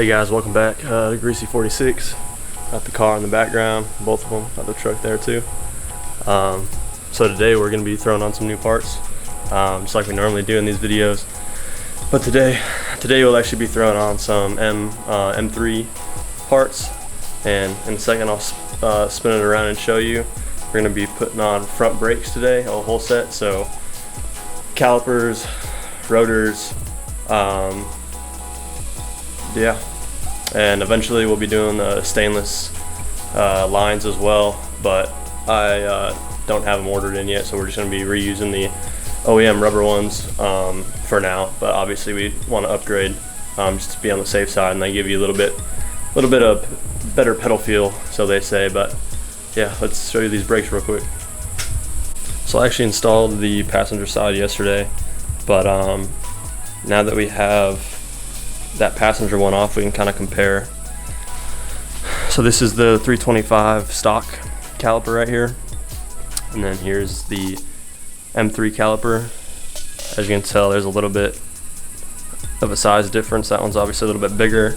Hey guys, welcome back to Greasy 46. Got the car in the background, both of them, got the truck there too. So today we're going to be throwing on some new parts, just like we normally do in these videos. But today we'll actually be throwing on some M3 parts, and in a second I'll spin it around and show you. We're going to be putting on front brakes today, a whole set, so calipers, rotors, yeah, and eventually we'll be doing the stainless lines as well, but I don't have them ordered in yet, so we're just going to be reusing the OEM rubber ones for now. But obviously we want to upgrade just to be on the safe side, and they give you a little bit of better pedal feel, so they say. But yeah, let's show you these brakes real quick. So I actually installed the passenger side yesterday, but now that we have that passenger one off, we can kind of compare. So this is the 325 stock caliper right here, and then here's the M3 caliper. As you can tell, there's a little bit of a size difference. That one's obviously a little bit bigger,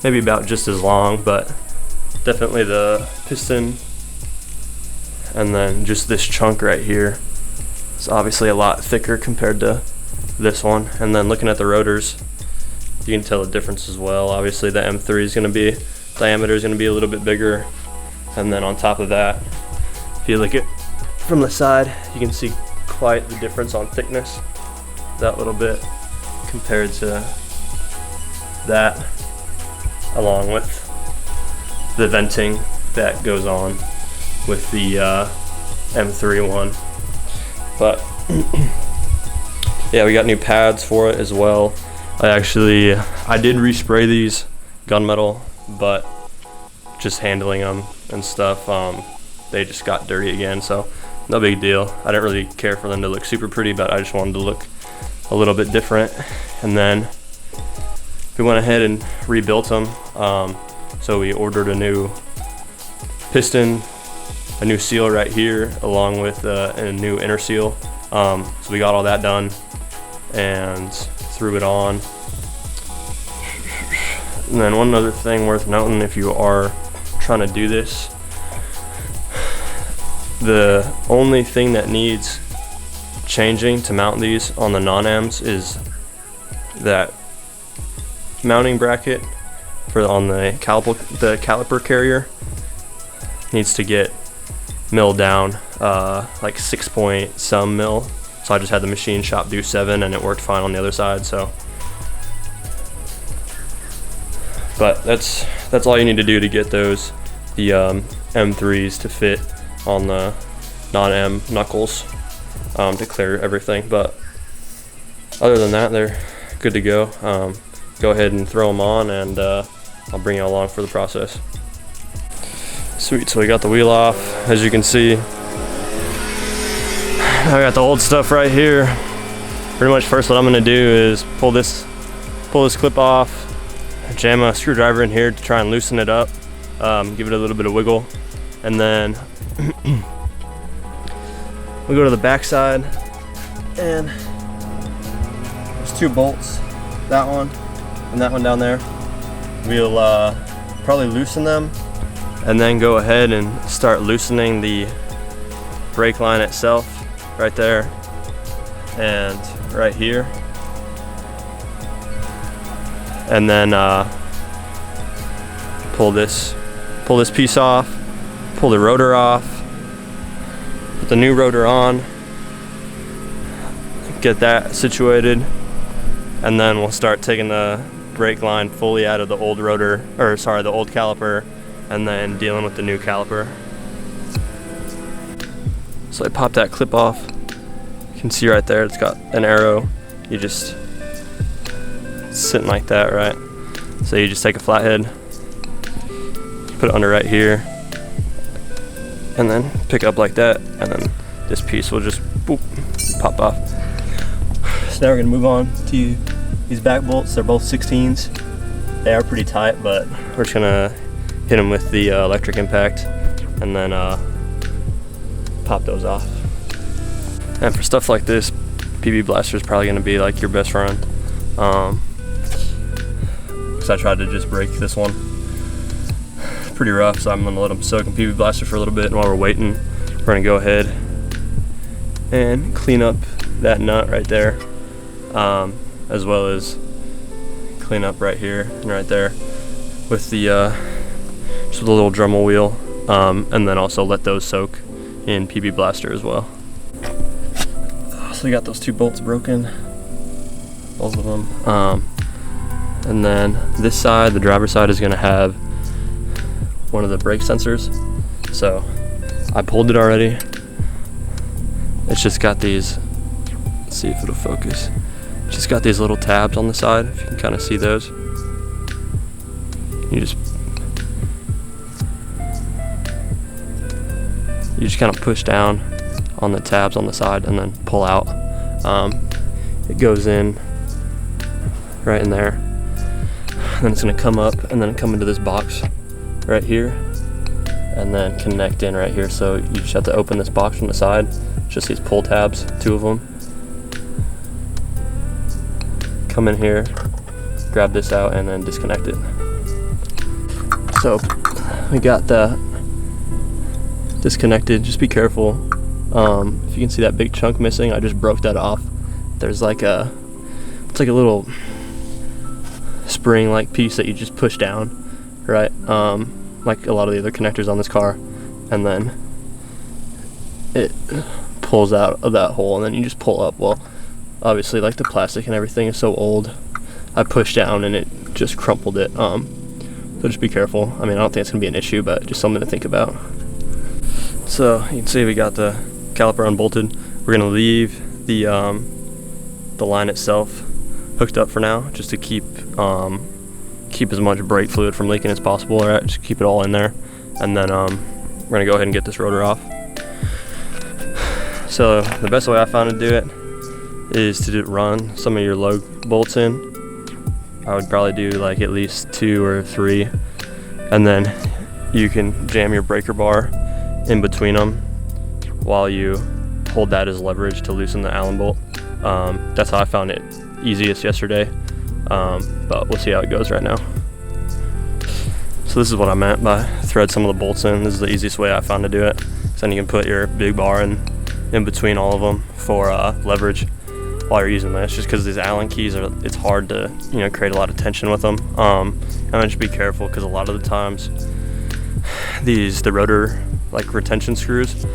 maybe about just as long, but definitely the piston and then just this chunk right here is obviously a lot thicker compared to this one. And then looking at the rotors, you can tell the difference as well. Obviously the M3 is going to be, diameter is going to be a little bit bigger, and then on top of that, if you look at from the side, you can see quite the difference on thickness, that little bit compared to that, along with the venting that goes on with the M3 one. But yeah, we got new pads for it as well. I did respray these gunmetal, but just handling them and stuff, they just got dirty again, so no big deal. I didn't really care for them to look super pretty, but I just wanted to look a little bit different. And then we went ahead and rebuilt them. So we ordered a new piston, a new seal right here, along with a new inner seal. So we got all that done and threw it on. And then one other thing worth noting, if you are trying to do this, the only thing that needs changing to mount these on the non-Ms is that mounting bracket on the caliper carrier needs to get milled down, like 6 point some mil. So I just had the machine shop do 7, and it worked fine on the other side. So, but that's all you need to do to get the M3s to fit on the non-M knuckles, to clear everything. But other than that, they're good to go. Go ahead and throw them on, and I'll bring you along for the process. Sweet, so we got the wheel off, as you can see. I got the old stuff right here. Pretty much first what I'm gonna do is pull this clip off, jam a screwdriver in here to try and loosen it up, give it a little bit of wiggle, and then we go to the back side, and there's 2 bolts, that one and that one down there. We'll probably loosen them, and then go ahead and start loosening the brake line itself right there and right here, and then pull this piece off, pull the rotor off, put the new rotor on, get that situated, and then we'll start taking the brake line fully out of the old rotor, or sorry, the old caliper, and then dealing with the new caliper. So I pop that clip off. You can see right there, it's got an arrow. You just, it's sitting like that, right? So you just take a flathead, put it under right here, and then pick up like that, and then this piece will just boop, pop off. So now we're gonna move on to these back bolts. They're both 16s. They are pretty tight, but we're just gonna hit them with the electric impact, and then pop those off. And for stuff like this, PB Blaster is probably going to be like your best friend. because I tried to just break this one. Pretty rough, so I'm gonna let them soak in PB Blaster for a little bit, and while we're waiting, we're gonna go ahead and clean up that nut right there, as well as clean up right here and right there with the just with a little Dremel wheel, and then also let those soak in PB Blaster as well. So we got those 2 bolts broken, both of them, and then this side, the driver's side, is gonna have one of the brake sensors. So I pulled it already. It's just got these, let's see if it'll focus. It's just got these little tabs on the side, if you can kind of see those. You just kind of push down on the tabs on the side and then pull out. It goes in right in there. And then it's gonna come up and then come into this box right here and then connect in right here. So you just have to open this box from the side. It's just these pull tabs, 2 of them. Come in here, grab this out, and then disconnect it. So we got that disconnected. Just be careful. If you can see that big chunk missing, I just broke that off. There's like it's like a little spring-like piece that you just push down, right? Like a lot of the other connectors on this car, and then it pulls out of that hole, and then you just pull up. Well, obviously, like the plastic and everything is so old, I pushed down and it just crumpled it. So just be careful. I mean, I don't think it's gonna be an issue, but just something to think about. So you can see we got the caliper unbolted. We're gonna leave the line itself hooked up for now, just to keep as much brake fluid from leaking as possible. All right, just keep it all in there, and then we're gonna go ahead and get this rotor off. So the best way I found to do it is to run some of your lug bolts in. I would probably do like at least 2 or 3, and then you can jam your breaker bar in between them while you hold that as leverage to loosen the Allen bolt. That's how I found it easiest yesterday, but we'll see how it goes right now. So this is what I meant by thread some of the bolts in. This is the easiest way I found to do it. So then you can put your big bar in between all of them for leverage while you're using this, just because these Allen keys it's hard to create a lot of tension with them. And then just be careful, because a lot of the times the rotor like retention screws,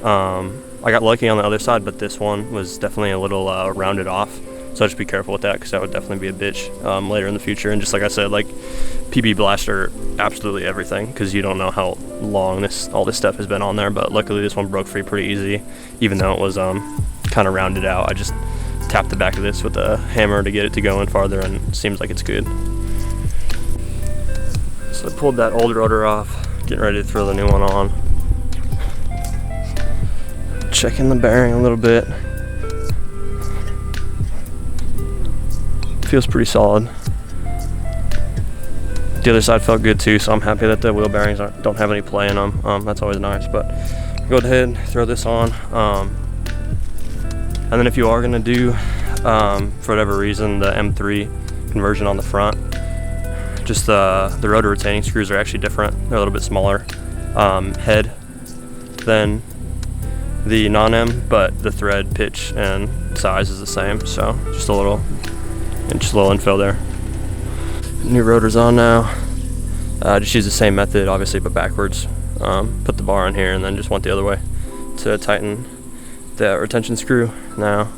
I got lucky on the other side, but this one was definitely a little rounded off. So just be careful with that, because that would definitely be a bitch later in the future. And just like I said, like PB Blaster, absolutely everything, because you don't know how long all this stuff has been on there. But luckily this one broke free pretty easy, even though it was kind of rounded out. I just tapped the back of this with a hammer to get it to go in farther, and it seems like it's good. So I pulled that old rotor off, getting ready to throw the new one on. Checking the bearing a little bit. Feels pretty solid. The other side felt good too, so I'm happy that the wheel bearings don't have any play in them. That's always nice. But go ahead and throw this on. And then if you are gonna do, for whatever reason, the M3 conversion on the front, just the rotor retaining screws are actually different. They're a little bit smaller head than the non-M, but the thread pitch and size is the same. So just a little info there. New rotor's on now. Just use the same method, obviously, but backwards. Put the bar on here and then just went the other way to tighten the retention screw. Now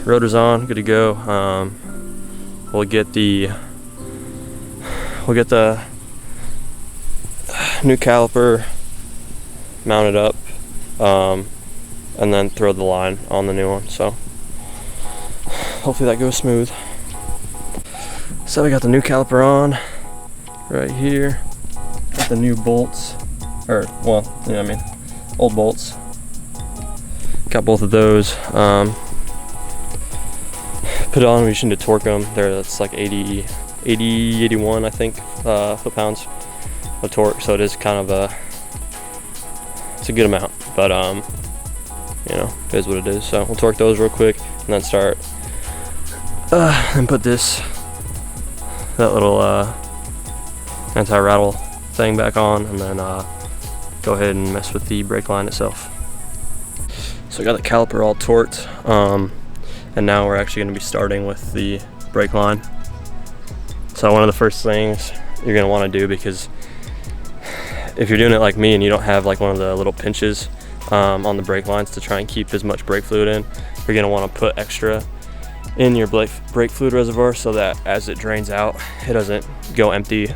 rotor's on, good to go. We'll get the new caliper mounted up, and then throw the line on the new one. So hopefully that goes smooth. So we got the new caliper on right here. Got the new bolts, or well, you know what I mean, old bolts. Got both of those. Put it on, we just need to torque them. That's like 81, I think, foot-pounds of torque. So it is kind of it's a good amount, but it is what it is. So we'll torque those real quick and then start and put this that little anti-rattle thing back on, and then go ahead and mess with the brake line itself. So I got the caliper all torqued, and now we're actually going to be starting with the brake line. So one of the first things you're going to want to do, because if you're doing it like me and you don't have like one of the little pinches on the brake lines to try and keep as much brake fluid in, you're going to want to put extra in your brake fluid reservoir so that as it drains out, it doesn't go empty,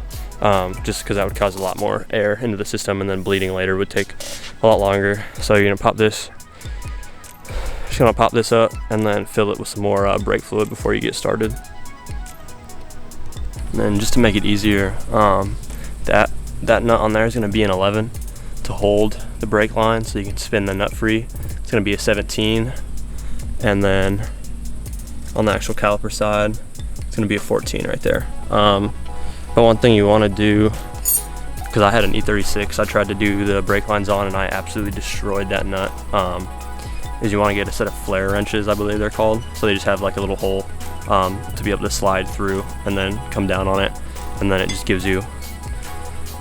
just because that would cause a lot more air into the system, and then bleeding later would take a lot longer. So you're going to pop this, just going to pop this up and then fill it with some more brake fluid before you get started. And then just to make it easier, that nut on there is going to be an 11 to hold the brake line so you can spin the nut free. It's going to be a 17, and then on the actual caliper side it's going to be a 14 right there. But one thing you want to do, because I had an E46, I tried to do the brake lines on and I absolutely destroyed that nut, is you want to get a set of flare wrenches, I believe they're called. So they just have like a little hole to be able to slide through and then come down on it, and then it just gives you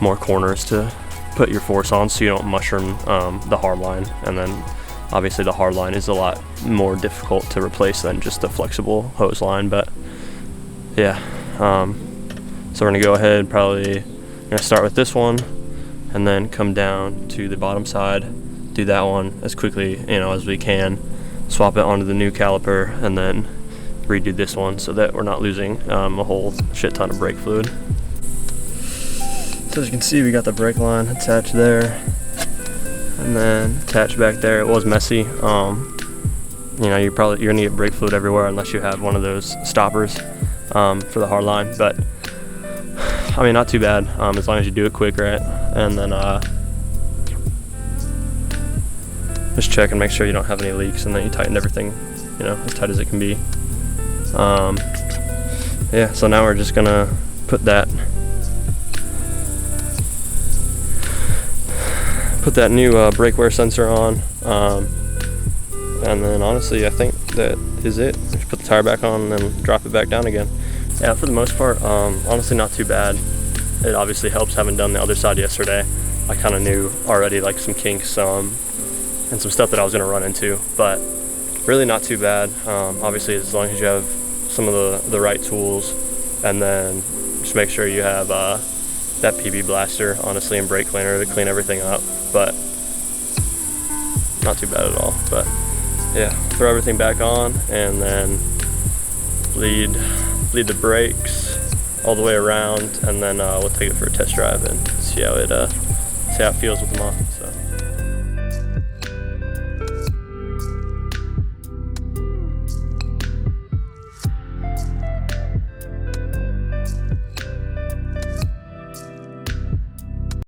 more corners to put your force on so you don't mushroom the hard line. And then obviously the hard line is a lot more difficult to replace than just a flexible hose line. But yeah, so we're gonna go ahead, probably gonna start with this one and then come down to the bottom side, do that one as quickly as we can, swap it onto the new caliper, and then redo this one so that we're not losing a whole shit ton of brake fluid. So as you can see, we got the brake line attached there and then attached back there. It was messy. You're gonna get brake fluid everywhere unless you have one of those stoppers for the hard line. But I mean, not too bad as long as you do it quick, right? And then just check and make sure you don't have any leaks, and then you tighten everything, as tight as it can be. Yeah, so now we're just gonna put that new brake wear sensor on, and then honestly I think that is it. Just put the tire back on and then drop it back down again. Yeah, for the most part, honestly not too bad. It obviously helps having done the other side yesterday. I kind of knew already like some kinks and some stuff that I was going to run into, but really not too bad. Obviously as long as you have some of the right tools, and then just make sure you have that PB blaster, honestly, and brake cleaner to clean everything up. But not too bad at all. But yeah, throw everything back on and then bleed the brakes all the way around, and then we'll take it for a test drive and see how it feels with them on. So.